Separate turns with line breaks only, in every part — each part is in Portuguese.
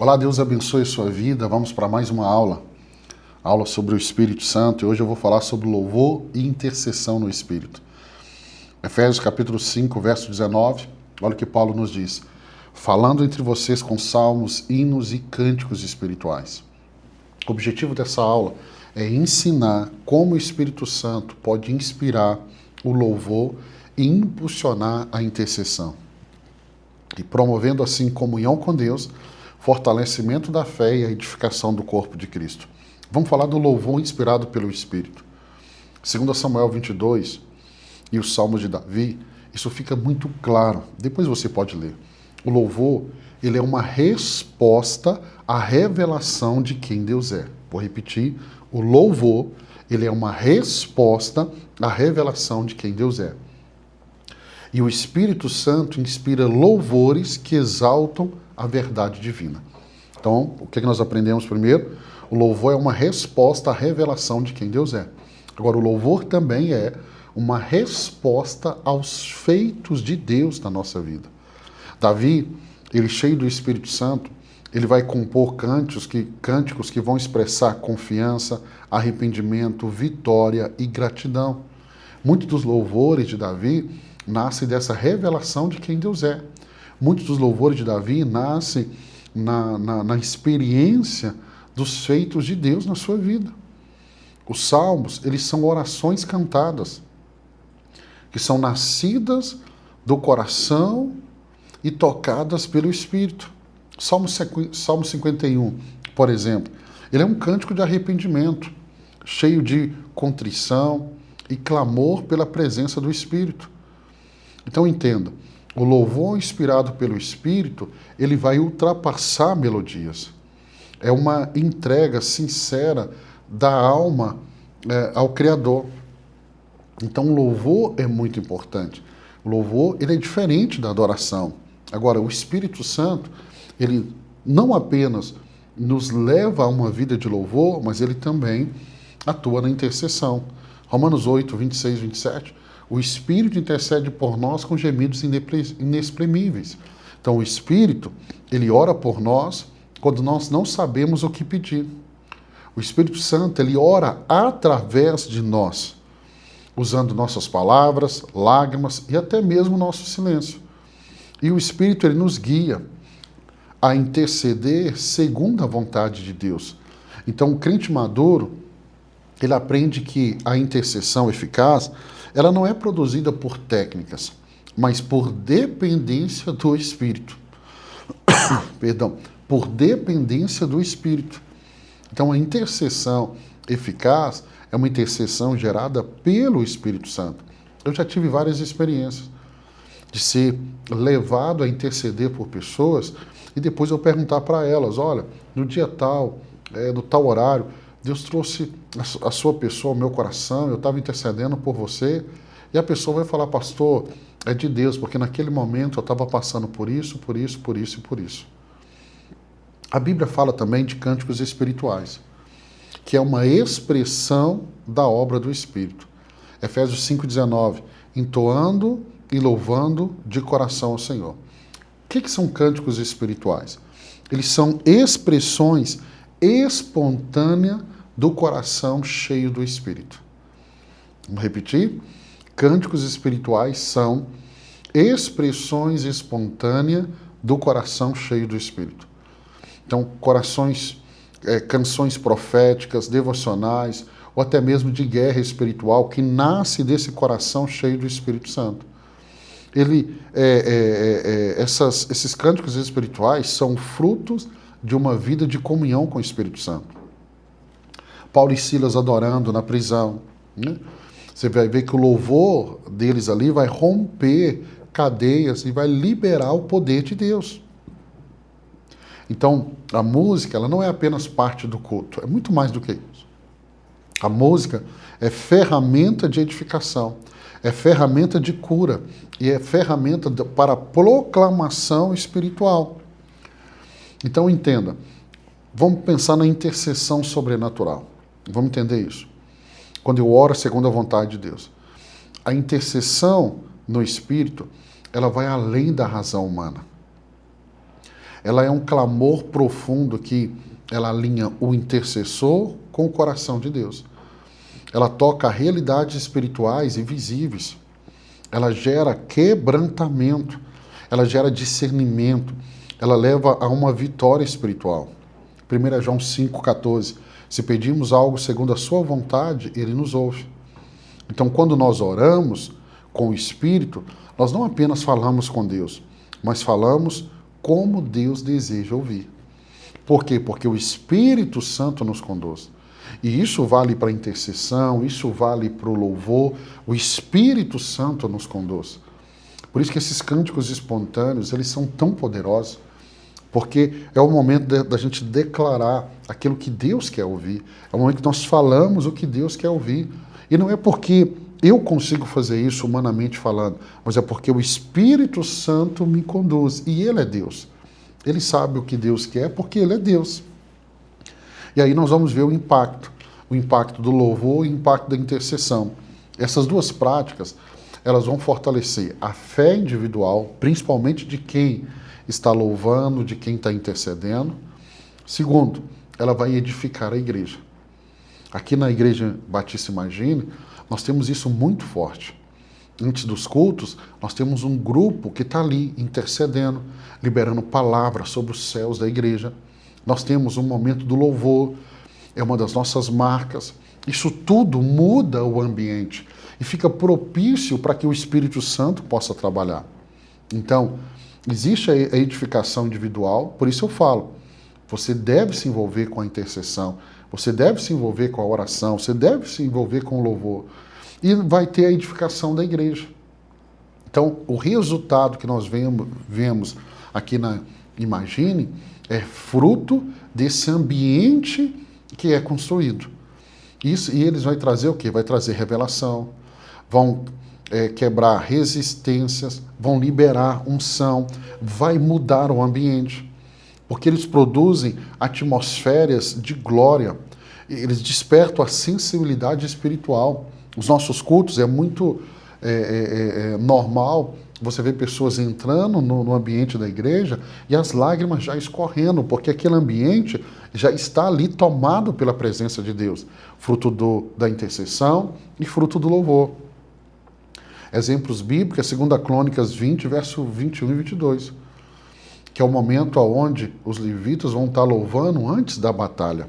Olá, Deus abençoe a sua vida. Vamos para mais uma aula sobre o Espírito Santo. E hoje eu vou falar sobre louvor e intercessão no Espírito. Efésios capítulo 5, verso 19, olha o que Paulo nos diz. Falando entre vocês com salmos, hinos e cânticos espirituais. O objetivo dessa aula é ensinar como o Espírito Santo pode inspirar o louvor e impulsionar a intercessão. E promovendo assim comunhão com Deus, fortalecimento da fé e a edificação do corpo de Cristo. Vamos falar do louvor inspirado pelo Espírito. 2 Samuel 22 e os Salmos de Davi, isso fica muito claro. Depois você pode ler. O louvor, ele é uma resposta à revelação de quem Deus é. Vou repetir, o louvor, ele é uma resposta à revelação de quem Deus é. E o Espírito Santo inspira louvores que exaltam a verdade divina. Então, o que nós aprendemos primeiro? O louvor é uma resposta à revelação de quem Deus é. Agora, o louvor também é uma resposta aos feitos de Deus na nossa vida. Davi, ele cheio do Espírito Santo, ele vai compor cânticos que vão expressar confiança, arrependimento, vitória e gratidão. Muitos dos louvores de Davi nascem dessa revelação de quem Deus é. Muitos dos louvores de Davi nascem na experiência dos feitos de Deus na sua vida. Os salmos, eles são orações cantadas, que são nascidas do coração e tocadas pelo Espírito. Salmo 51, por exemplo, ele é um cântico de arrependimento, cheio de contrição e clamor pela presença do Espírito. Então entenda, o louvor inspirado pelo Espírito, ele vai ultrapassar melodias. É uma entrega sincera da alma ao Criador. Então o louvor é muito importante. O louvor, ele é diferente da adoração. Agora, o Espírito Santo, ele não apenas nos leva a uma vida de louvor, mas ele também atua na intercessão. Romanos 8, 26, 27, o Espírito intercede por nós com gemidos inexprimíveis. Então, o Espírito, ele ora por nós quando nós não sabemos o que pedir. O Espírito Santo, ele ora através de nós, usando nossas palavras, lágrimas e até mesmo nosso silêncio. E o Espírito, ele nos guia a interceder segundo a vontade de Deus. Então, o crente maduro, ele aprende que a intercessão eficaz, ela não é produzida por técnicas, mas por dependência do Espírito. Perdão, por dependência do Espírito. Então, a intercessão eficaz é uma intercessão gerada pelo Espírito Santo. Eu já tive várias experiências de ser levado a interceder por pessoas e depois eu perguntar para elas, olha, no dia tal, no tal horário, Deus trouxe a sua pessoa ao meu coração, eu estava intercedendo por você, e a pessoa vai falar, pastor, é de Deus, porque naquele momento eu estava passando por isso, por isso, por isso e por isso. A Bíblia fala também de cânticos espirituais, que é uma expressão da obra do Espírito. Efésios 5,19, entoando e louvando de coração ao Senhor. O que são cânticos espirituais? Eles são expressões espontâneas do coração cheio do Espírito. Vamos repetir? Cânticos espirituais são expressões espontâneas do coração cheio do Espírito. Então, canções proféticas, devocionais, ou até mesmo de guerra espiritual, que nasce desse coração cheio do Espírito Santo. Esses cânticos espirituais são frutos de uma vida de comunhão com o Espírito Santo. Paulo e Silas adorando na prisão, né? Você vai ver que o louvor deles ali vai romper cadeias e vai liberar o poder de Deus. Então, a música, ela não é apenas parte do culto, é muito mais do que isso. A música é ferramenta de edificação, é ferramenta de cura e é ferramenta para proclamação espiritual. Então, entenda, vamos pensar na intercessão sobrenatural. Vamos entender isso. Quando eu oro segundo a vontade de Deus. A intercessão no Espírito, ela vai além da razão humana. Ela é um clamor profundo que ela alinha o intercessor com o coração de Deus. Ela toca realidades espirituais e visíveis. Ela gera quebrantamento. Ela gera discernimento. Ela leva a uma vitória espiritual. 1 João 5,14. Se pedimos algo segundo a sua vontade, ele nos ouve. Então, quando nós oramos com o Espírito, nós não apenas falamos com Deus, mas falamos como Deus deseja ouvir. Por quê? Porque o Espírito Santo nos conduz. E isso vale para a intercessão, isso vale para o louvor. O Espírito Santo nos conduz. Por isso que esses cânticos espontâneos, eles são tão poderosos, porque é o momento da gente declarar aquilo que Deus quer ouvir. É o momento que nós falamos o que Deus quer ouvir. E não é porque eu consigo fazer isso humanamente falando, mas é porque o Espírito Santo me conduz. E Ele é Deus. Ele sabe o que Deus quer porque Ele é Deus. E aí nós vamos ver o impacto do louvor e o impacto da intercessão. Essas duas práticas, elas vão fortalecer a fé individual, principalmente de quem está louvando, de quem está intercedendo. Segundo, ela vai edificar a igreja. Aqui na Igreja Batista Imagine, nós temos isso muito forte. Antes dos cultos, nós temos um grupo que está ali intercedendo, liberando palavras sobre os céus da igreja. Nós temos um momento do louvor, é uma das nossas marcas. Isso tudo muda o ambiente e fica propício para que o Espírito Santo possa trabalhar. Então, existe a edificação individual, por isso eu falo, você deve se envolver com a intercessão, você deve se envolver com a oração, você deve se envolver com o louvor. E vai ter a edificação da igreja. Então, o resultado que nós vemos aqui na Imagine é fruto desse ambiente que é construído. Isso, e eles vão trazer o quê? Vai trazer revelação, vão quebrar resistências, vão liberar unção, vai mudar o ambiente. Porque eles produzem atmosferas de glória, eles despertam a sensibilidade espiritual. Os nossos cultos é muito normal você ver pessoas entrando no ambiente da igreja e as lágrimas já escorrendo, porque aquele ambiente já está ali tomado pela presença de Deus, fruto da intercessão e fruto do louvor. Exemplos bíblicos, 2 Crônicas 20, verso 21 e 22. Que é o momento onde os levitas vão estar louvando antes da batalha.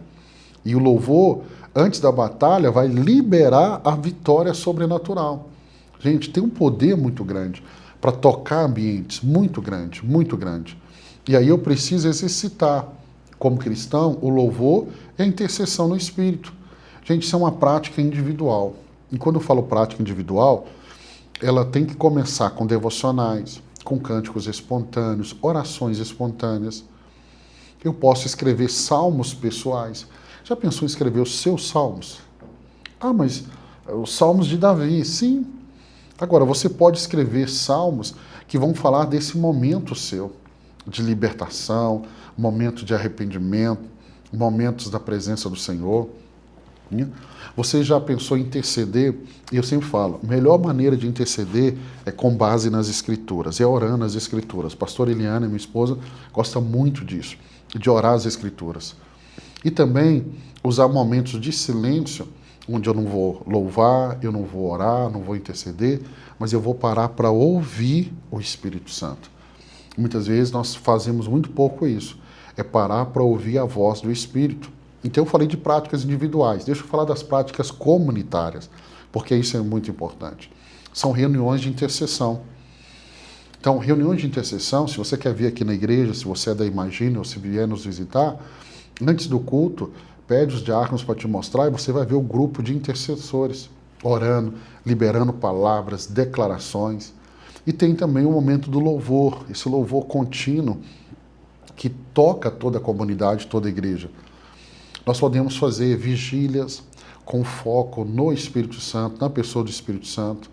E o louvor, antes da batalha, vai liberar a vitória sobrenatural. Gente, tem um poder muito grande para tocar ambientes, muito grande, muito grande. E aí eu preciso exercitar, como cristão, o louvor e a intercessão no Espírito. Gente, isso é uma prática individual. E quando eu falo prática individual, ela tem que começar com devocionais, com cânticos espontâneos, orações espontâneas. Eu posso escrever salmos pessoais. Já pensou em escrever os seus salmos? Ah, mas os salmos de Davi, sim. Agora, você pode escrever salmos que vão falar desse momento seu, de libertação, momento de arrependimento, momentos da presença do Senhor. Você já pensou em interceder? E eu sempre falo, a melhor maneira de interceder é com base nas Escrituras, é orando nas Escrituras. Pastor Eliana, minha esposa, gosta muito disso, de orar as Escrituras. E também usar momentos de silêncio, onde eu não vou louvar, eu não vou orar, não vou interceder, mas eu vou parar para ouvir o Espírito Santo. Muitas vezes nós fazemos muito pouco isso, é parar para ouvir a voz do Espírito. Então eu falei de práticas individuais, deixa eu falar das práticas comunitárias, porque isso é muito importante. São reuniões de intercessão. Então, reuniões de intercessão, se você quer vir aqui na igreja, se você é da Imagine ou se vier nos visitar, antes do culto, pede os diáconos para te mostrar e você vai ver o grupo de intercessores, orando, liberando palavras, declarações. E tem também o momento do louvor, esse louvor contínuo que toca toda a comunidade, toda a igreja. Nós podemos fazer vigílias com foco no Espírito Santo, na pessoa do Espírito Santo.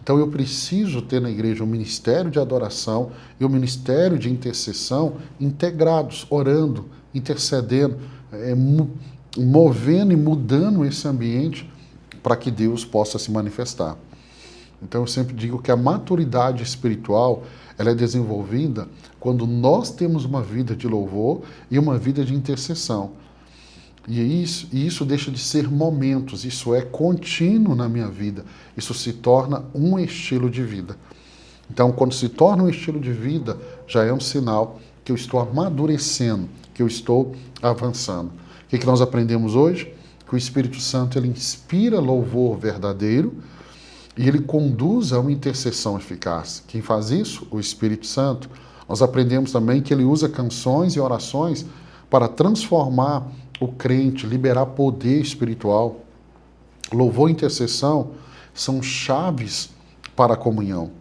Então eu preciso ter na igreja um ministério de adoração e um ministério de intercessão integrados, orando, intercedendo, movendo e mudando esse ambiente para que Deus possa se manifestar. Então eu sempre digo que a maturidade espiritual ela é desenvolvida quando nós temos uma vida de louvor e uma vida de intercessão. E isso deixa de ser momentos, isso é contínuo na minha vida. Isso se torna um estilo de vida. Então, quando se torna um estilo de vida, já é um sinal que eu estou amadurecendo, que eu estou avançando. O que nós aprendemos hoje? Que o Espírito Santo ele inspira louvor verdadeiro e ele conduz a uma intercessão eficaz. Quem faz isso? O Espírito Santo. Nós aprendemos também que ele usa canções e orações para transformar o crente, liberar poder espiritual. Louvor e intercessão são chaves para a comunhão,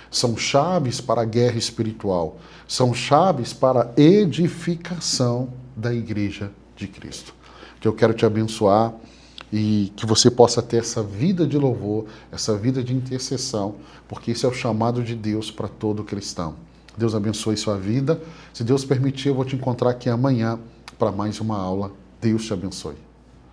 são chaves para a guerra espiritual, são chaves para a edificação da igreja de Cristo. Então eu quero te abençoar e que você possa ter essa vida de louvor, essa vida de intercessão, porque esse é o chamado de Deus para todo cristão. Deus abençoe sua vida. Se Deus permitir, eu vou te encontrar aqui amanhã para mais uma aula. Deus te abençoe.